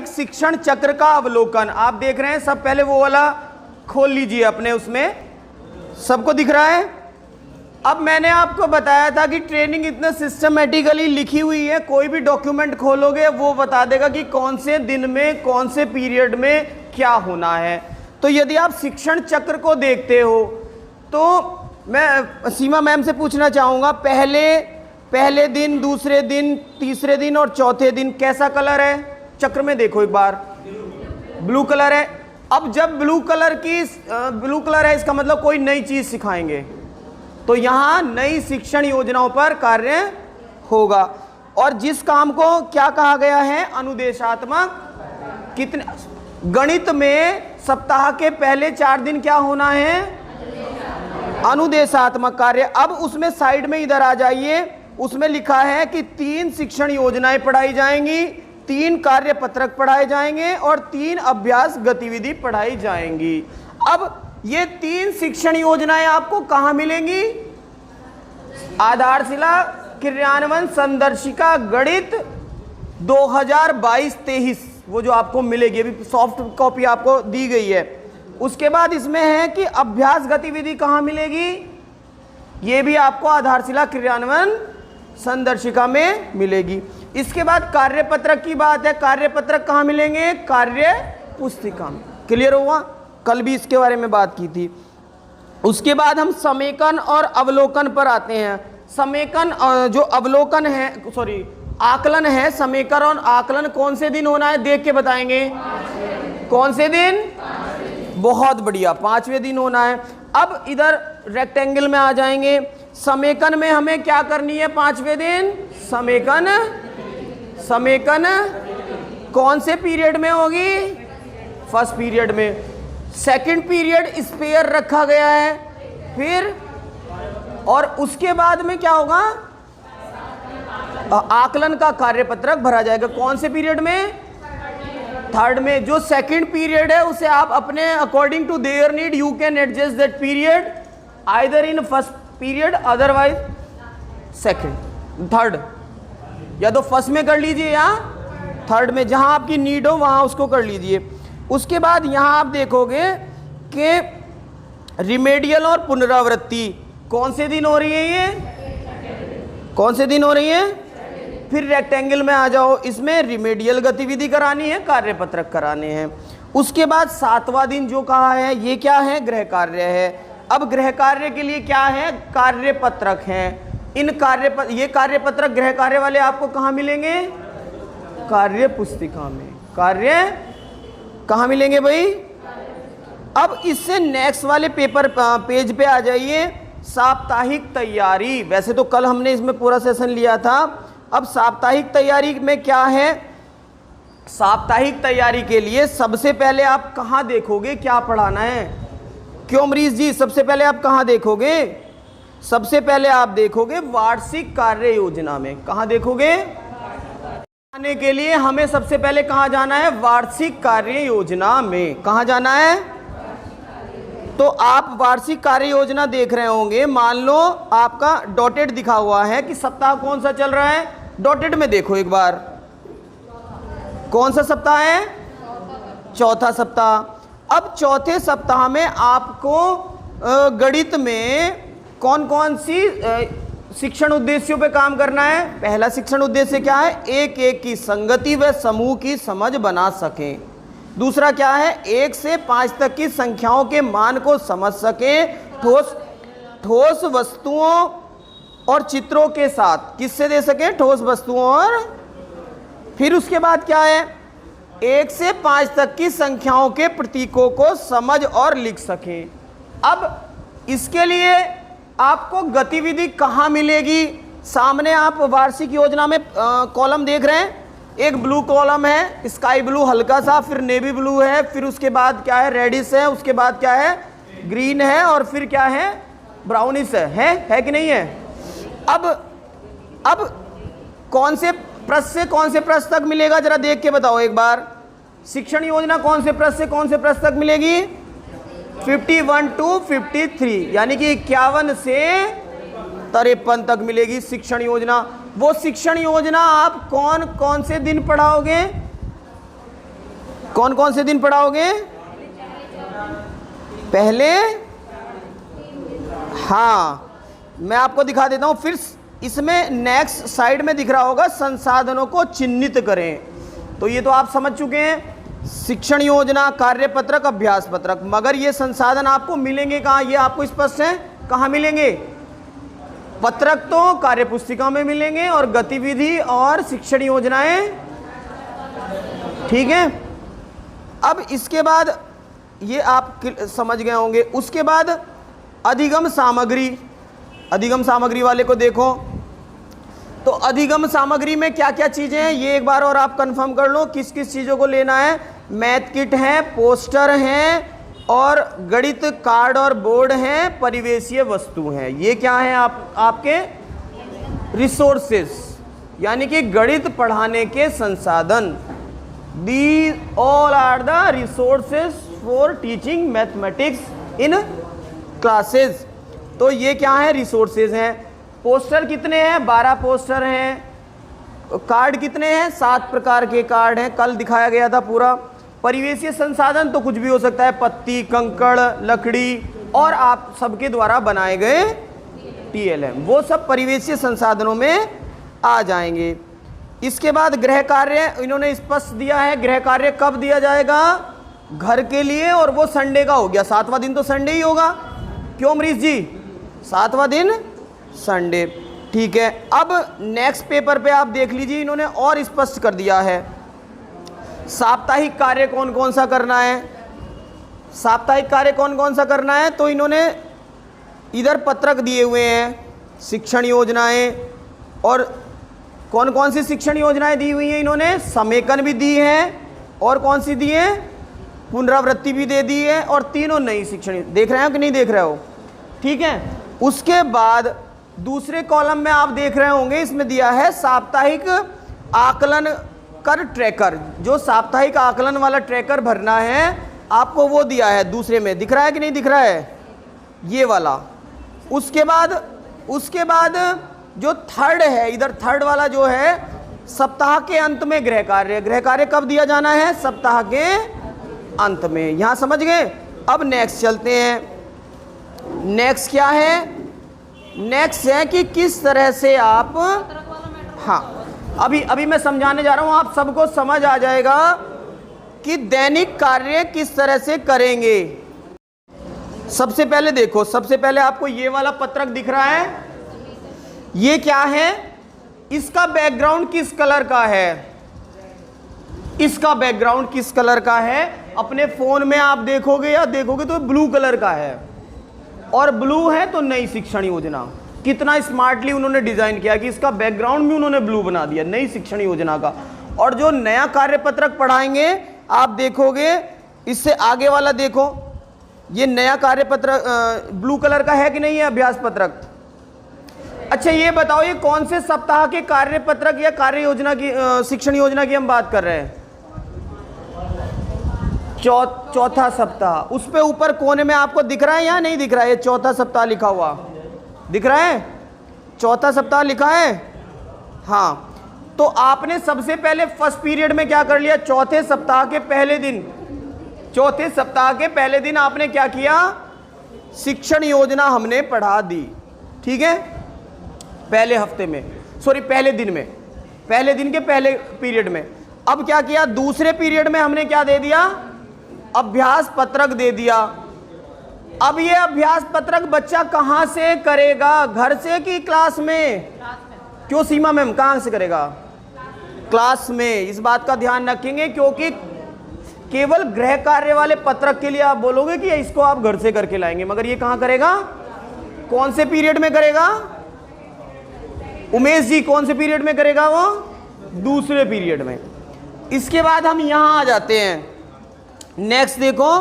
साप्ताहिक शिक्षण चक्र का अवलोकन। आप देख रहे हैं सब, पहले वो वाला खोल लीजिए अपने, उसमें सबको दिख रहा है। अब मैंने आपको बताया था कि ट्रेनिंग इतना सिस्टमेटिकली लिखी हुई है, कोई भी डॉक्यूमेंट खोलोगे वो बता देगा कि कौन से दिन में कौन से पीरियड में क्या होना है। तो यदि आप शिक्षण चक्र को देखते हो तो मैं सीमा मैम से पूछना चाहूँगा, पहले दिन, दूसरे दिन, तीसरे दिन और चौथे दिन कैसा कलर है? चक्र में देखो एक बार, ब्लू कलर है। अब जब ब्लू कलर है इसका मतलब कोई नई चीज सिखाएंगे, तो यहां नई शिक्षण योजनाओं पर कार्य होगा। और जिस काम को क्या कहा गया है? अनुदेशात्मक। कितने गणित में सप्ताह के पहले 4 दिन क्या होना है? अनुदेशात्मक कार्य। अब उसमें साइड में इधर आ जाइए, उसमें लिखा है कि 3 शिक्षण योजनाएं पढ़ाई जाएंगी, 3 कार्य पत्रक पढ़ाए जाएंगे और 3 अभ्यास गतिविधि पढ़ाई जाएंगी। अब ये 3 शिक्षण योजनाएं आपको कहां मिलेंगी? आधारशिला क्रियान्वयन संदर्शिका गणित 2022-23, वो जो आपको मिलेगी, अभी सॉफ्ट कॉपी आपको दी गई है। उसके बाद इसमें है कि अभ्यास गतिविधि कहां मिलेगी? ये भी आपको आधारशिला क्रियान्वयन संदर्शिका में मिलेगी। इसके बाद कार्यपत्रक की बात है, कार्यपत्रक कहाँ मिलेंगे? कार्य पुस्तिका में। क्लियर हुआ? कल भी इसके बारे में बात की थी। उसके बाद हम समेकन और अवलोकन पर आते हैं। समेकन जो अवलोकन है, सॉरी आकलन है, समेकन और आकलन कौन से दिन होना है देख के बताएंगे। कौन से दिन? बहुत बढ़िया, 5वें दिन होना है। अब इधर रेक्टेंगल में आ जाएंगे। समेकन में हमें क्या करनी है 5वें दिन? समेकन कौन से पीरियड में होगी? फर्स्ट पीरियड में। सेकंड पीरियड स्पेयर रखा गया है। फिर और उसके बाद में क्या होगा? आकलन का कार्यपत्रक भरा जाएगा। कौन से पीरियड में? थर्ड में। जो सेकंड पीरियड है उसे आप अपने according to their need you can adjust that period either in first period otherwise second, third, या तो फर्स्ट में कर लीजिए या थर्ड में, जहां आपकी नीड हो वहां उसको कर लीजिए। उसके बाद यहां आप देखोगे कि रिमेडियल और पुनरावृत्ति कौन से दिन हो रही है? ये कौन से दिन हो रही है? फिर रेक्टेंगल में आ जाओ, इसमें रिमेडियल गतिविधि करानी है, कार्यपत्रक कराने हैं। उसके बाद 7वां दिन जो कहा है ये क्या है? गृह कार्य है। अब गृह कार्य के लिए क्या है? कार्यपत्रक हैं। इन ये कार्यपत्रक गृह कार्य वाले आपको कहाँ मिलेंगे? कार्य पुस्तिका में। कार्य कहाँ मिलेंगे भाई? अब इससे नेक्स्ट वाले पेज पे आ जाइए। साप्ताहिक तैयारी। वैसे तो कल हमने इसमें पूरा सेशन लिया था, अब साप्ताहिक तैयारी में क्या है? साप्ताहिक तैयारी के लिए सबसे पहले आप कहाँ देखोगे क्या पढ़ाना है? क्यों अमरीश जी, सबसे पहले आप कहाँ देखोगे? सबसे पहले आप देखोगे वार्षिक कार्य योजना में। कहाँ देखोगे? आने के लिए हमें सबसे पहले कहाँ जाना है? वार्षिक कार्य योजना में। कहाँ जाना है? तो आप वार्षिक कार्य योजना देख रहे होंगे। मान लो आपका डॉटेड दिखा हुआ है कि सप्ताह कौन सा चल रहा है। डॉटेड में देखो एक बार, कौन सा सप्ताह है? चौथा सप्ताह। अब चौथे सप्ताह में आपको गणित में कौन कौन सी शिक्षण उद्देश्यों पे काम करना है? पहला शिक्षण उद्देश्य क्या है? एक एक की संगति व समूह की समझ बना सकें। दूसरा क्या है? 1 से 5 तक की संख्याओं के मान को समझ सकें, ठोस वस्तुओं और चित्रों के साथ। किससे दे सकें? ठोस वस्तुओं और। फिर उसके बाद क्या है? 1 से 5 तक की संख्याओं के प्रतीकों को समझ और लिख सकें। अब इसके लिए आपको गतिविधि कहाँ मिलेगी? सामने आप वार्षिक योजना में कॉलम देख रहे हैं। एक ब्लू कॉलम है, स्काई ब्लू हल्का सा, फिर नेवी ब्लू है, फिर उसके बाद क्या है? रेडिश है, उसके बाद क्या है? ग्रीन है, और फिर क्या है? ब्राउनिश है कि नहीं है? अब कौन से पृष्ठ से कौन से पृष्ठ तक मिलेगा जरा देख के बताओ एक बार। शिक्षण योजना कौन से पृष्ठ से कौन से पृष्ठ तक मिलेगी? 51 to 53, यानी कि 51 से 53 तक मिलेगी शिक्षण योजना। वो शिक्षण योजना आप कौन कौन से दिन पढ़ाओगे? कौन कौन से दिन पढ़ाओगे? पहले, हाँ मैं आपको दिखा देता हूं। फिर इसमें नेक्स्ट साइड में दिख रहा होगा संसाधनों को चिन्हित करें, तो ये तो आप समझ चुके हैं, शिक्षण योजना, कार्यपत्रक, अभ्यास पत्रक। मगर ये संसाधन आपको मिलेंगे कहाँ, ये आपको स्पष्ट है कहाँ मिलेंगे? पत्रक तो कार्यपुस्तिका में मिलेंगे और गतिविधि और शिक्षण योजनाएं, ठीक है। अब इसके बाद ये आप समझ गए होंगे। उसके बाद अधिगम सामग्री, अधिगम सामग्री वाले को देखो, तो अधिगम सामग्री में क्या क्या चीज़ें हैं ये एक बार और आप कंफर्म कर लो, किस किस चीज़ों को लेना है। मैथ किट है, पोस्टर हैं और गणित कार्ड और बोर्ड हैं, परिवेशीय वस्तु हैं। ये क्या है आपके रिसोर्सेस, यानी कि गणित पढ़ाने के संसाधन। These all are the resources for teaching mathematics in classes। तो ये क्या है? रिसोर्सेज हैं। पोस्टर कितने हैं? 12 पोस्टर हैं। कार्ड कितने हैं? 7 प्रकार के कार्ड हैं, कल दिखाया गया था पूरा। परिवेशीय संसाधन तो कुछ भी हो सकता है, पत्ती, कंकड़, लकड़ी और आप सबके द्वारा बनाए गए TLM, वो सब परिवेशीय संसाधनों में आ जाएंगे। इसके बाद गृह कार्य इन्होंने स्पष्ट दिया है। गृह कार्य कब दिया जाएगा? घर के लिए, और वो संडे का हो गया। 7वां दिन तो संडे ही होगा, क्यों अमरीश जी? 7वां दिन संडे, ठीक है। अब नेक्स्ट पेपर पे आप देख लीजिए, इन्होंने और स्पष्ट कर दिया है साप्ताहिक कार्य कौन कौन सा करना है। साप्ताहिक कार्य कौन कौन सा करना है, तो इन्होंने इधर पत्रक दिए हुए हैं, शिक्षण योजनाएं, और कौन कौन सी शिक्षण योजनाएं दी हुई हैं इन्होंने? समेकन भी दी है, और कौन सी दी है? पुनरावृत्ति भी दे दी है, और तीनों नई शिक्षण। देख रहे हो कि नहीं देख रहे हो? ठीक है। उसके बाद दूसरे कॉलम में आप देख रहे होंगे, इसमें दिया है साप्ताहिक आकलन कर ट्रैकर। जो साप्ताहिक आकलन वाला ट्रैकर भरना है आपको, वो दिया है दूसरे में। दिख रहा है कि नहीं दिख रहा है? ये वाला। उसके बाद जो थर्ड है, इधर थर्ड वाला जो है, सप्ताह के अंत में गृह कार्य। गृह कार्य कब दिया जाना है? सप्ताह के अंत में। यहां समझ गए? अब नेक्स्ट चलते हैं। नेक्स्ट क्या है? नेक्स्ट है कि किस तरह से आप, हाँ अभी मैं समझाने जा रहा हूं, आप सबको समझ आ जाएगा कि दैनिक कार्य किस तरह से करेंगे। सबसे पहले देखो, सबसे पहले आपको ये वाला पत्रक दिख रहा है, ये क्या है? इसका बैकग्राउंड किस कलर का है? इसका बैकग्राउंड किस कलर का है? अपने फोन में आप देखोगे या देखोगे तो ब्लू कलर का है, और ब्लू है तो नई शिक्षण योजना। कितना स्मार्टली उन्होंने डिजाइन किया कि इसका बैकग्राउंड भी उन्होंने ब्लू बना दिया, नई शिक्षण योजना का। और जो नया कार्यपत्रक पढ़ाएंगे आप देखोगे, इससे आगे वाला देखो, ये नया कार्यपत्रक ब्लू कलर का है कि नहीं है? अभ्यास पत्रक। अच्छा ये बताओ, ये कौन से सप्ताह के कार्यपत्रक या कार्य योजना की, शिक्षण योजना की हम बात कर रहे हैं? चौथा सप्ताह। उस पे ऊपर कोने में आपको दिख रहा है या नहीं दिख रहा है? ये चौथा सप्ताह लिखा हुआ दिख रहा है? चौथा सप्ताह लिखा है, हाँ। तो आपने सबसे पहले फर्स्ट पीरियड में क्या कर लिया? चौथे सप्ताह के पहले दिन आपने क्या किया? शिक्षण योजना हमने पढ़ा दी, ठीक है, पहले हफ्ते में, सॉरी पहले दिन में, पहले दिन के पहले पीरियड में। अब क्या किया? दूसरे पीरियड में हमने क्या दे दिया? अभ्यास पत्रक दे दिया। अब ये अभ्यास पत्रक बच्चा कहां से करेगा? घर से कि क्लास में? क्यों सीमा मैम, कहां से करेगा? क्लास में। इस बात का ध्यान रखेंगे, क्योंकि केवल गृह कार्य वाले पत्रक के लिए आप बोलोगे कि इसको आप घर से करके लाएंगे, मगर ये कहां करेगा? कौन से पीरियड में करेगा? उमेश जी कौन से पीरियड में करेगा? वो दूसरे पीरियड में। इसके बाद हम यहां आ जाते हैं। नेक्स्ट देखो,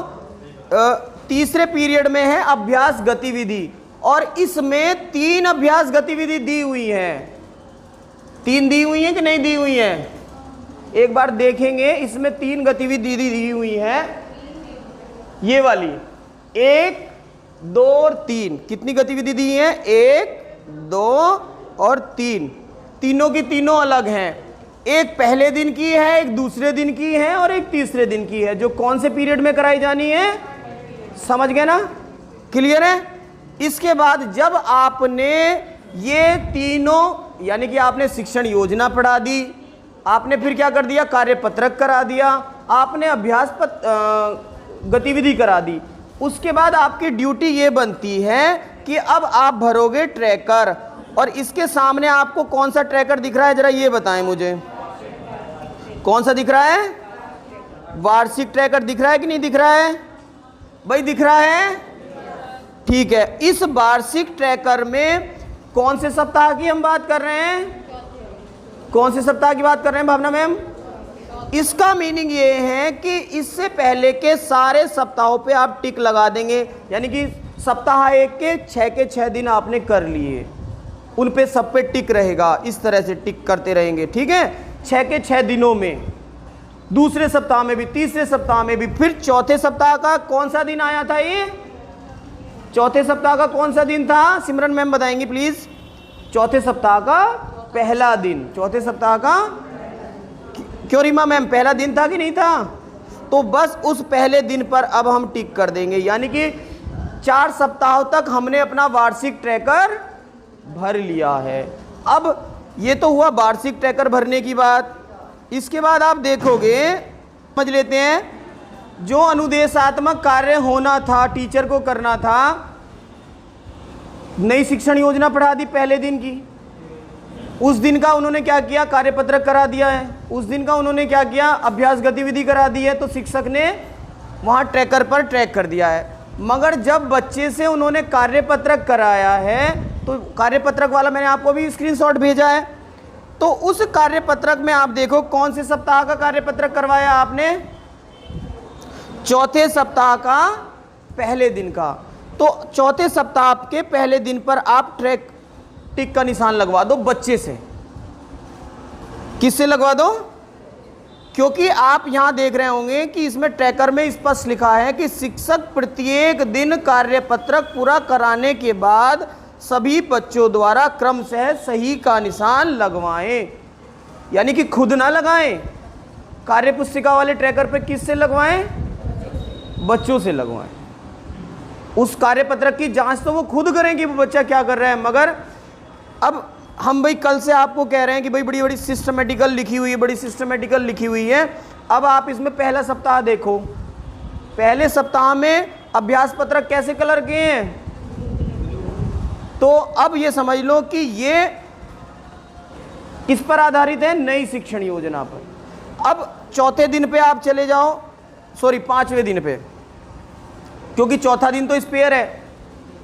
तीसरे पीरियड में है अभ्यास गतिविधि, और इसमें 3 अभ्यास गतिविधि दी हुई हैं। 3 दी हुई हैं कि नहीं दी हुई हैं? एक बार देखेंगे, इसमें 3 गतिविधि दी हुई है, ये वाली 1, 2 और 3। कितनी गतिविधि दी है? 1, 2 और 3। तीनों की तीनों अलग हैं। एक पहले दिन की है, एक दूसरे दिन की है और एक तीसरे दिन की है, जो कौन से पीरियड में कराई जानी है, समझ गए ना, क्लियर है। इसके बाद जब आपने ये तीनों यानी कि आपने शिक्षण योजना पढ़ा दी, आपने फिर क्या कर दिया, कार्यपत्रक करा दिया, आपने अभ्यास गतिविधि करा दी, उसके बाद आपकी ड्यूटी ये बनती है कि अब आप भरोगे ट्रैकर। और इसके सामने आपको कौन सा ट्रैकर दिख रहा है, जरा ये बताएं मुझे, कौन सा दिख रहा है, वार्षिक ट्रैकर दिख रहा है कि नहीं दिख रहा है भाई, दिख रहा है, ठीक है। इस वार्षिक ट्रैकर में कौन से सप्ताह की हम बात कर रहे हैं, कौन से सप्ताह की बात कर रहे हैं भावना मैम, इसका मीनिंग ये है कि इससे पहले के सारे सप्ताहों पे आप टिक लगा देंगे, यानी कि सप्ताह 1 के 6 दिन आपने कर लिए, उन पे सब पे टिक रहेगा, इस तरह से टिक करते रहेंगे, ठीक है, 6 के 6 दिनों में, दूसरे सप्ताह में भी, तीसरे सप्ताह में भी। फिर चौथे सप्ताह का कौन सा दिन आया था, ये चौथे सप्ताह का कौन सा दिन था, सिमरन मैम बताएंगी प्लीज, चौथे सप्ताह का पहला दिन, चौथे सप्ताह का, क्यों रीमा मैम पहला दिन था कि नहीं था, तो बस उस पहले दिन पर अब हम टिक कर देंगे, यानी कि 4 सप्ताहों तक हमने अपना वार्षिक ट्रैकर भर लिया है। अब ये तो हुआ वार्षिक ट्रैकर भरने की बात। इसके बाद आप देखोगे, समझ लेते हैं, जो अनुदेशात्मक कार्य होना था, टीचर को करना था, नई शिक्षण योजना पढ़ा दी पहले दिन की, उस दिन का उन्होंने क्या किया, कार्यपत्रक करा दिया है, उस दिन का उन्होंने क्या किया, अभ्यास गतिविधि करा दी है, तो शिक्षक ने वहाँ ट्रैकर पर ट्रैक कर दिया है। मगर जब बच्चे से उन्होंने कार्यपत्रक कराया है, तो कार्यपत्रक वाला मैंने आपको भी स्क्रीनशॉट भेजा है, तो उस कार्यपत्रक में आप देखो कौन से सप्ताह का कार्यपत्रक करवाया आपने, चौथे सप्ताह का पहले दिन का। तो चौथे सप्ताह के पहले दिन पर आप ट्रैक टिक का निशान लगवा दो बच्चे से। किससे लगवा दो, क्योंकि आप यहां देख रहे होंगे कि इसमें ट्रैकर में स्पष्ट लिखा है कि शिक्षक प्रत्येक दिन कार्यपत्रक पूरा कराने के बाद सभी बच्चों द्वारा क्रमशः सही का निशान लगवाएं, यानी कि खुद ना लगाएं। कार्य पुस्तिका वाले ट्रैकर पे किससे लगवाएं, बच्चों से लगवाएं। उस कार्यपत्रक की जांच तो वो खुद करें कि वो बच्चा क्या कर रहा है, मगर अब हम भाई कल से आपको कह रहे हैं कि भाई बड़ी बड़ी सिस्टमेटिकल लिखी हुई है, बड़ी सिस्टमेटिकल लिखी हुई है। अब आप इसमें पहला सप्ताह देखो, पहले सप्ताह में अभ्यास पत्रक कैसे कलर किए हैं, तो अब ये समझ लो कि ये किस पर आधारित है, नई शिक्षण योजना पर। अब चौथे दिन पे आप चले जाओ, सॉरी 5वें दिन पे, क्योंकि चौथा दिन तो स्पेयर है,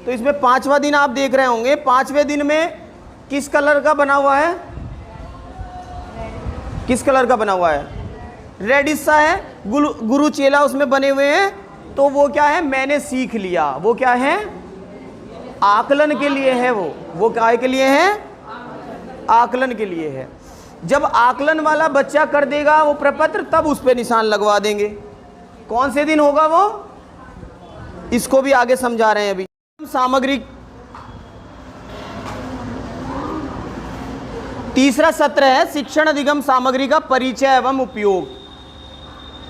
तो इसमें 5वां दिन आप देख रहे होंगे। 5वें दिन में किस कलर का बना हुआ है, किस कलर का बना हुआ है, रेडिश सा है, गुरु चेला उसमें बने हुए हैं। तो वो क्या है, मैंने सीख लिया, वो क्या है, आकलन के लिए है, वो काय के लिए है, आकलन के लिए है। जब आकलन वाला बच्चा कर देगा वो प्रपत्र, तब उस पर निशान लगवा देंगे। कौन से दिन होगा वो, इसको भी आगे समझा रहे हैं अभी। सामग्री, तीसरा सत्र है शिक्षण अधिगम सामग्री का परिचय एवं उपयोग।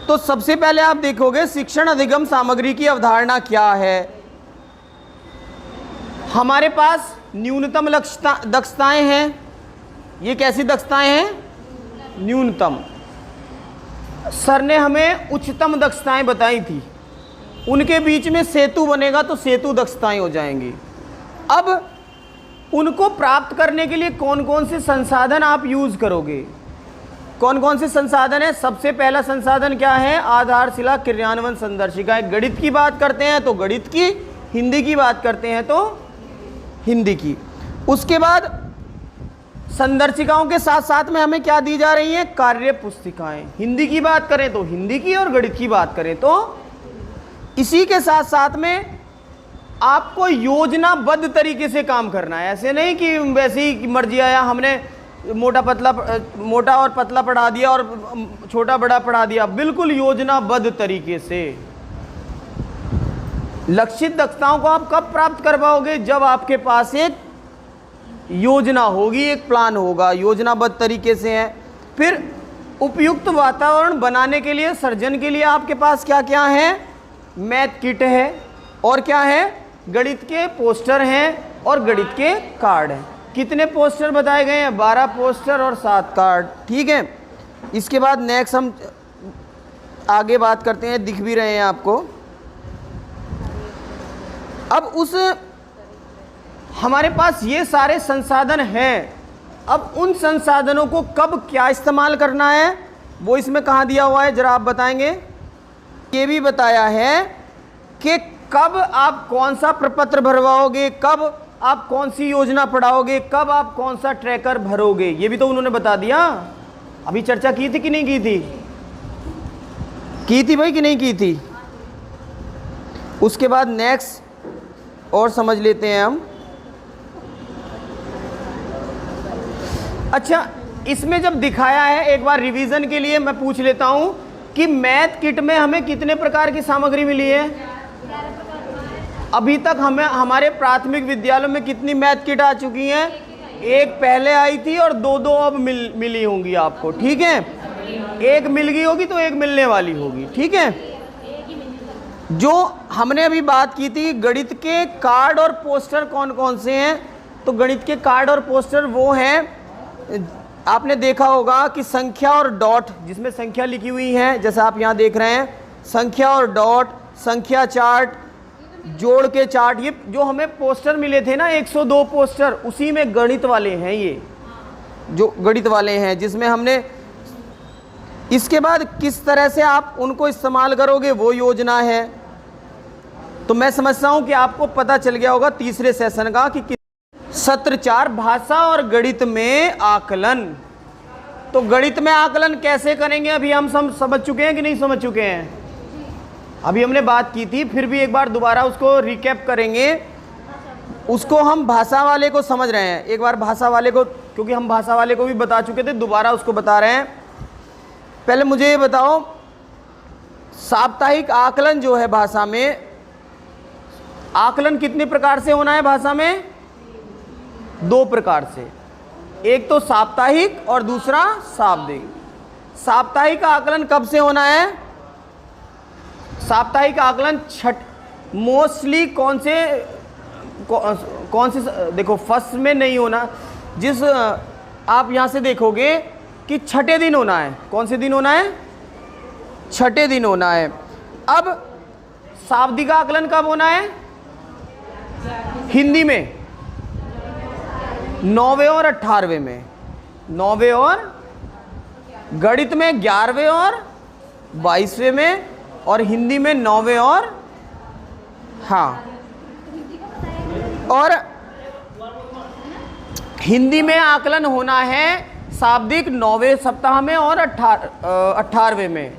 तो सबसे पहले आप देखोगे शिक्षण अधिगम सामग्री की अवधारणा क्या है। हमारे पास न्यूनतम दक्षताएं हैं। ये कैसी दक्षताएं हैं, न्यूनतम। सर ने हमें उच्चतम दक्षताएं बताई थी, उनके बीच में सेतु बनेगा तो सेतु दक्षताएं हो जाएंगी। अब उनको प्राप्त करने के लिए कौन कौन से संसाधन आप यूज करोगे, कौन कौन से संसाधन है। सबसे पहला संसाधन क्या है, आधारशिला क्रियान्वयन संदर्शिकाएं। गणित की बात करते हैं तो गणित की, हिंदी की बात करते हैं तो हिंदी की। उसके बाद संदर्शिकाओं के साथ साथ में हमें क्या दी जा रही हैं, कार्य पुस्तिकाएं। हिंदी की बात करें तो हिंदी की, और गणित की बात करें तो इसी के साथ साथ में आपको योजनाबद्ध तरीके से काम करना है। ऐसे नहीं कि वैसे ही मर्जी आया, हमने मोटा और पतला पढ़ा दिया और छोटा बड़ा पढ़ा दिया। बिल्कुल योजनाबद्ध तरीके से। लक्षित दक्षताओं को आप कब प्राप्त कर पाओगे, जब आपके पास एक योजना होगी, एक प्लान होगा, योजनाबद्ध तरीके से है। फिर उपयुक्त वातावरण बनाने के लिए, सर्जन के लिए आपके पास क्या क्या है? मैथ किट है, और क्या है? गणित के पोस्टर हैं और गणित के कार्ड हैं। कितने पोस्टर बताए गए हैं? 12 पोस्टर और 7 कार्ड। ठीक है, इसके बाद नेक्स्ट हम आगे बात करते हैं, दिख भी रहे हैं आपको। अब उस हमारे पास ये सारे संसाधन हैं, अब उन संसाधनों को कब क्या इस्तेमाल करना है वो इसमें कहाँ दिया हुआ है, जरा आप बताएंगे। ये भी बताया है कि कब आप कौन सा प्रपत्र भरवाओगे, कब आप कौन सी योजना पढ़ाओगे, कब आप कौन सा ट्रैकर भरोगे, ये भी तो उन्होंने बता दिया। अभी चर्चा की थी कि नहीं की थी? की थी भाई कि नहीं की थी? उसके बाद नेक्स्ट और समझ लेते हैं हम। अच्छा, इसमें जब दिखाया है, एक बार रिवीजन के लिए मैं पूछ लेता हूं कि मैथ किट में हमें कितने प्रकार की सामग्री मिली है? अभी तक हमें हमारे प्राथमिक विद्यालयों में कितनी मैथ किट आ चुकी हैं? एक पहले आई थी और दो अब मिली होंगी आपको। ठीक है, एक मिल गई होगी तो एक मिलने वाली होगी। ठीक है, जो हमने अभी बात की थी गणित के कार्ड और पोस्टर कौन कौन से हैं, तो गणित के कार्ड और पोस्टर वो हैं, आपने देखा होगा कि संख्या और डॉट, जिसमें संख्या लिखी हुई है, जैसा आप यहाँ देख रहे हैं, संख्या और डॉट, संख्या चार्ट, जोड़ के चार्ट, ये जो हमें पोस्टर मिले थे ना 102 पोस्टर, उसी में गणित वाले हैं, ये जो गणित वाले हैं, जिसमें हमने इसके बाद किस तरह से आप उनको इस्तेमाल करोगे वो योजना है। तो मैं समझता हूं कि आपको पता चल गया होगा तीसरे सेशन का कि सत्र 4 भाषा और गणित में आकलन। तो गणित में आकलन कैसे करेंगे अभी हम समझ चुके हैं कि नहीं समझ चुके हैं? अभी हमने बात की थी, फिर भी एक बार दोबारा उसको रिकैप करेंगे। उसको हम भाषा वाले को समझ रहे हैं, एक बार भाषा वाले को, क्योंकि हम भाषा वाले को भी बता चुके थे, दोबारा उसको बता रहे हैं। पहले मुझे ये बताओ, साप्ताहिक आकलन जो है भाषा में, आकलन कितने प्रकार से होना है भाषा में? 2 प्रकार से, एक तो साप्ताहिक और दूसरा शाब्दिक। साप्ताहिक आकलन कब से होना है? साप्ताहिक आकलन मोस्टली कौन से देखो, फर्स्ट में नहीं होना, जिस आप यहां से देखोगे कि छठे दिन होना है। कौन से दिन होना है? छठे दिन होना है। अब शाब्दिक आकलन कब होना है? हिंदी में 9वें और 18वें में, 9वें और, गणित में 11वें और 22वें में, और हिंदी में 9वें और, हाँ, और हिंदी में आकलन होना है शाब्दिक 9वें सप्ताह में और 18वें में।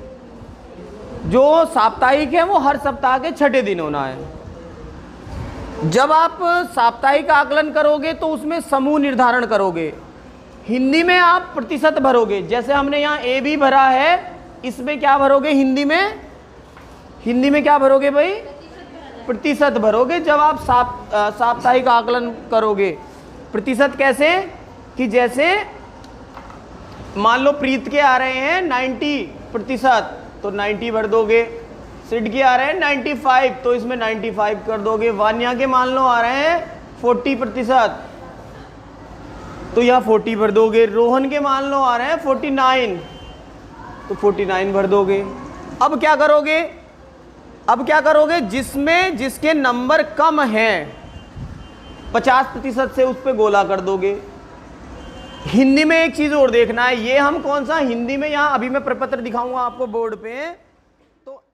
जो साप्ताहिक है वो हर सप्ताह के छठे दिन होना है। जब आप साप्ताहिक आकलन करोगे तो उसमें समूह निर्धारण करोगे। हिंदी में आप प्रतिशत भरोगे, जैसे हमने यहाँ ए भी भरा है, इसमें क्या भरोगे? हिंदी में क्या भरोगे भाई? प्रतिशत भरोगे जब आप साप्ताहिक आकलन करोगे। प्रतिशत कैसे? कि जैसे मान लो प्रीत के आ रहे हैं 90%, तो 90 भर दोगे। सिड के आ रहे हैं 95, तो इसमें 95 कर दोगे। वान्या के मान लो आ रहे हैं 40%, तो यहाँ 40 भर दोगे। रोहन के मान लो आ रहे हैं 49, तो 49 भर दोगे। अब क्या करोगे? जिसमें जिसके नंबर कम हैं 50% से उस पर गोला कर दोगे। हिंदी में एक चीज और देखना है, ये हम कौन सा हिंदी में, यहाँ अभी मैं प्रपत्र दिखाऊंगा आपको बोर्ड पे, तो